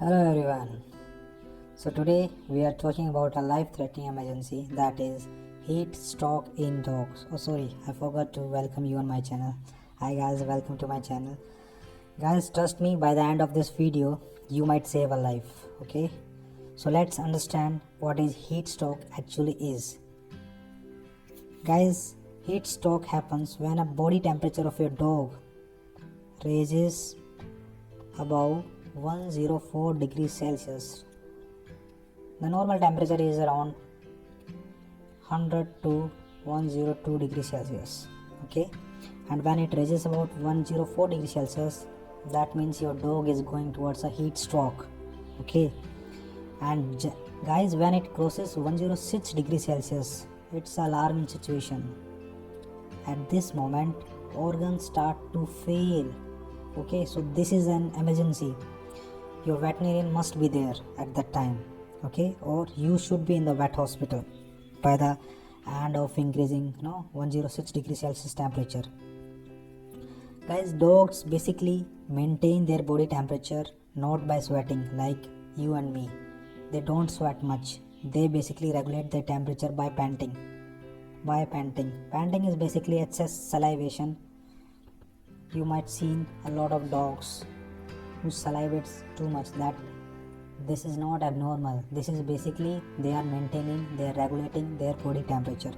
Hello everyone. So today we are talking about a life-threatening emergency, that is heat stroke in dogs. Oh sorry, I forgot to welcome you on my channel. Hi guys, welcome to my channel. Guys, trust me, by the end of this video you might save a life. Okay, so let's understand what is heat stroke actually is. Guys, heat stroke happens when a body temperature of your dog raises above 104 degrees Celsius. The normal temperature is around 100 to 102 degrees Celsius. Okay, and when it reaches about 104 degrees Celsius, that means your dog is going towards a heat stroke. Okay, and guys, when it crosses 106 degrees Celsius, it's an alarming situation. At this moment, organs start to fail. Okay, so this is an emergency. Your veterinarian must be there at that time. Okay, or you should be in the vet hospital by the end of increasing 106 degrees Celsius temperature. Guys, dogs basically maintain their body temperature not by sweating like you and me. They don't sweat much. They basically regulate their temperature by panting. Panting is basically excess salivation. You might seen a lot of dogs who salivates too much. That this is not abnormal. This is basically they are regulating their body temperature.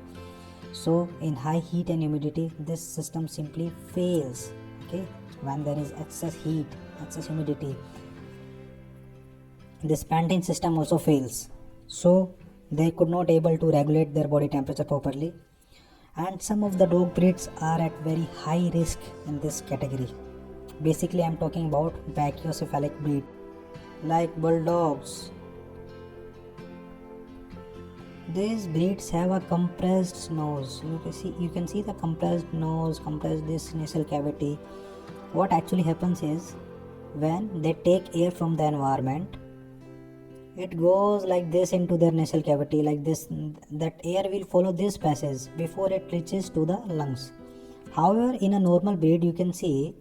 So in high heat and humidity, this system simply fails. Okay, when there is excess heat, excess humidity, this panting system also fails. So they could not able to regulate their body temperature properly, and some of the dog breeds are at very high risk in this category. Basically, I'm talking about brachiocephalic breed like bulldogs. These breeds have a compressed nose. You can see the compressed nose, compressed this nasal cavity. What actually happens is when they take air from the environment, it goes like this into their nasal cavity, like this. That air will follow this passage before it reaches to the lungs. However, in a normal breed, you can see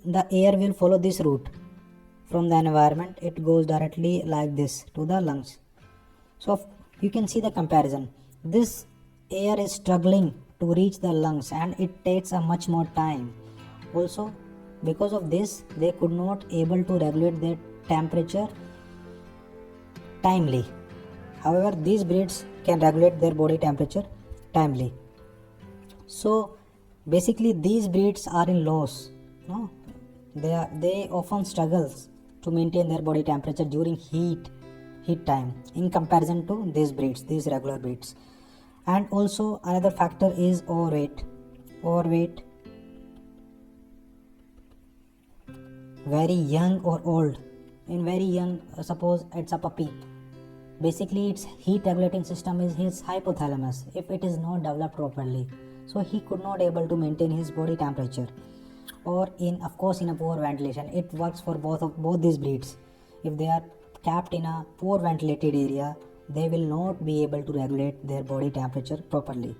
the air will follow this route from the environment. It goes directly like this to the lungs. So you can see the comparison. This air is struggling to reach the lungs and it takes a much more time. Also, because of this, they could not able to regulate their temperature timely. However, these breeds can regulate their body temperature timely. So basically these breeds are in loss. No, they often struggles to maintain their body temperature during heat time in comparison to these regular breeds. And also another factor is overweight, very young or old. In very young, suppose it's a puppy, basically its heat regulating system is his hypothalamus. If it is not developed properly, so he could not able to maintain his body temperature. Or in a poor ventilation, it works for both these breeds. If they are kept in a poor ventilated area, they will not be able to regulate their body temperature properly.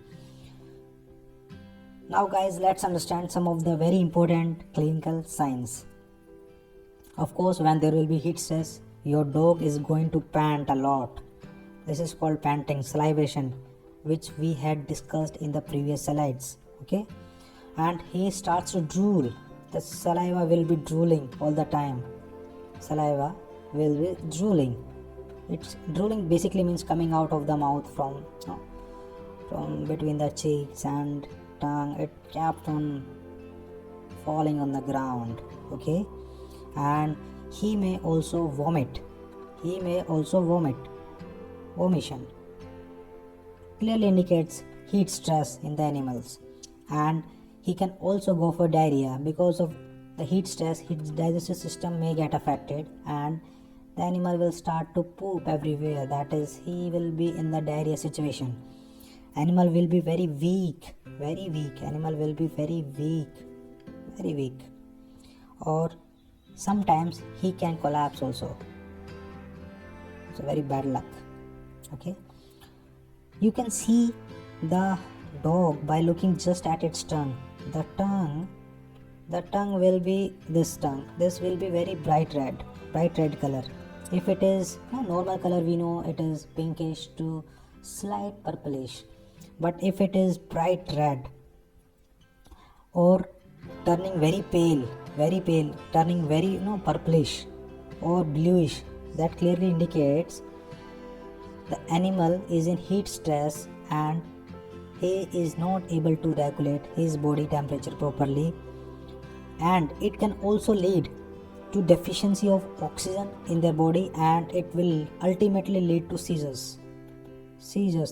Now guys, let's understand some of the very important clinical signs. Of course, when there will be heat stress, your dog is going to pant a lot. This is called panting, salivation, which we had discussed in the previous slides. Okay, and he starts to drool. The saliva will be drooling all the time. Saliva will be drooling. It's drooling basically means coming out of the mouth from between the cheeks and tongue. It kept on falling on the ground. Okay, and he may also vomit. Vomition clearly indicates heat stress in the animals, and he can also go for diarrhea. Because of the heat stress, his digestive system may get affected and the animal will start to poop everywhere. That is, he will be in the diarrhea situation. Animal will be very weak. Animal will be very weak. Or sometimes he can collapse also. It's a very bad luck. Okay, you can see the dog by looking just at its tongue. The tongue the tongue will be this tongue. This will be very bright red color. If it is normal color, we know it is pinkish to slight purplish. But if it is bright red or turning very pale, turning very purplish or bluish, that clearly indicates the animal is in heat stress and he is not able to regulate his body temperature properly, and it can also lead to deficiency of oxygen in their body, and it will ultimately lead to seizures.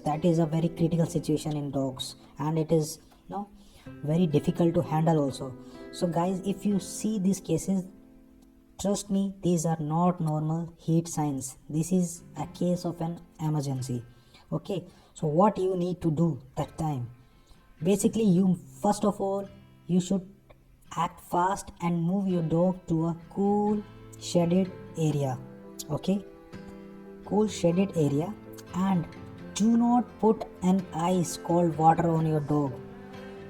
That is a very critical situation in dogs, and it is very difficult to handle also. So guys, if you see these cases, trust me, these are not normal heat signs. This is a case of an emergency. Okay, so what you need to do that time? Basically, you first of all, you should act fast and move your dog to a cool shaded area. Okay, cool shaded area, and do not put an ice cold water on your dog.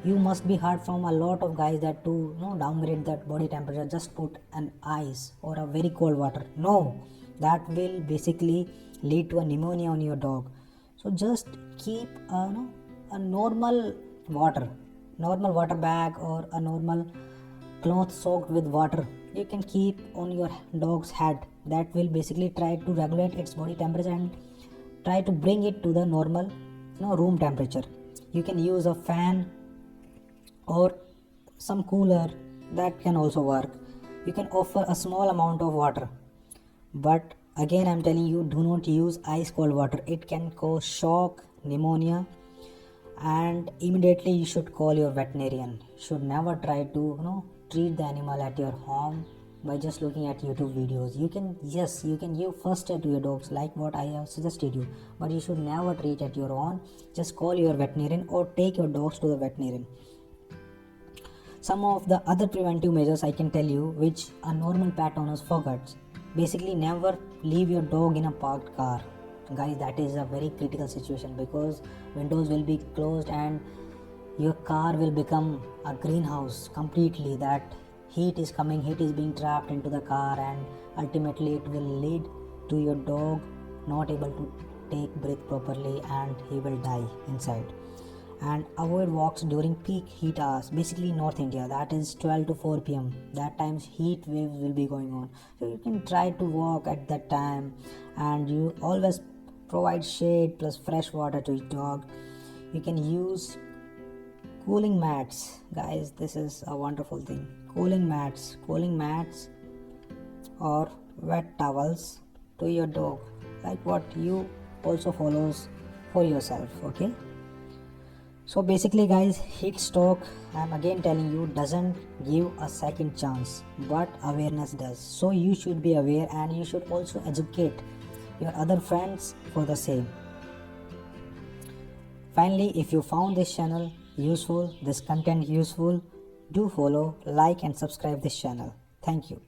You must be heard from a lot of guys that to downgrade that body temperature, just put an ice or a very cold water. No, that will basically lead to a pneumonia on your dog. So just keep a normal water bag or a normal cloth soaked with water. You can keep on your dog's head. That will basically try to regulate its body temperature and try to bring it to the normal room temperature. You can use a fan or some cooler, that can also work. You can offer a small amount of water, but again I'm telling you, do not use ice cold water. It can cause shock, pneumonia, and immediately you should call your veterinarian. Should never try to treat the animal at your home by just looking at YouTube videos. You can give first aid to your dogs like what I have suggested you, but you should never treat at your own. Just call your veterinarian or take your dogs to the veterinarian. Some of the other preventive measures I can tell you, which a normal pet owners forgets. Basically, never leave your dog in a parked car. Guys, that is a very critical situation because windows will be closed and your car will become a greenhouse completely. That heat is being trapped into the car, and ultimately it will lead to your dog not able to take breath properly and he will die inside. And avoid walks during peak heat hours, basically North India, that is 12 to 4 p.m. That times heat waves will be going on, so you can try to walk at that time, and you always provide shade plus fresh water to your dog. You can use cooling mats. Guys, this is a wonderful thing. Cooling mats or wet towels to your dog, like what you also follows for yourself. Okay, so basically guys, heat stroke, I'm again telling you, doesn't give a second chance, but awareness does. So you should be aware, and you should also educate your other friends for the same. Finally, if you found this channel useful, this content useful, do follow, like and subscribe this channel. Thank you.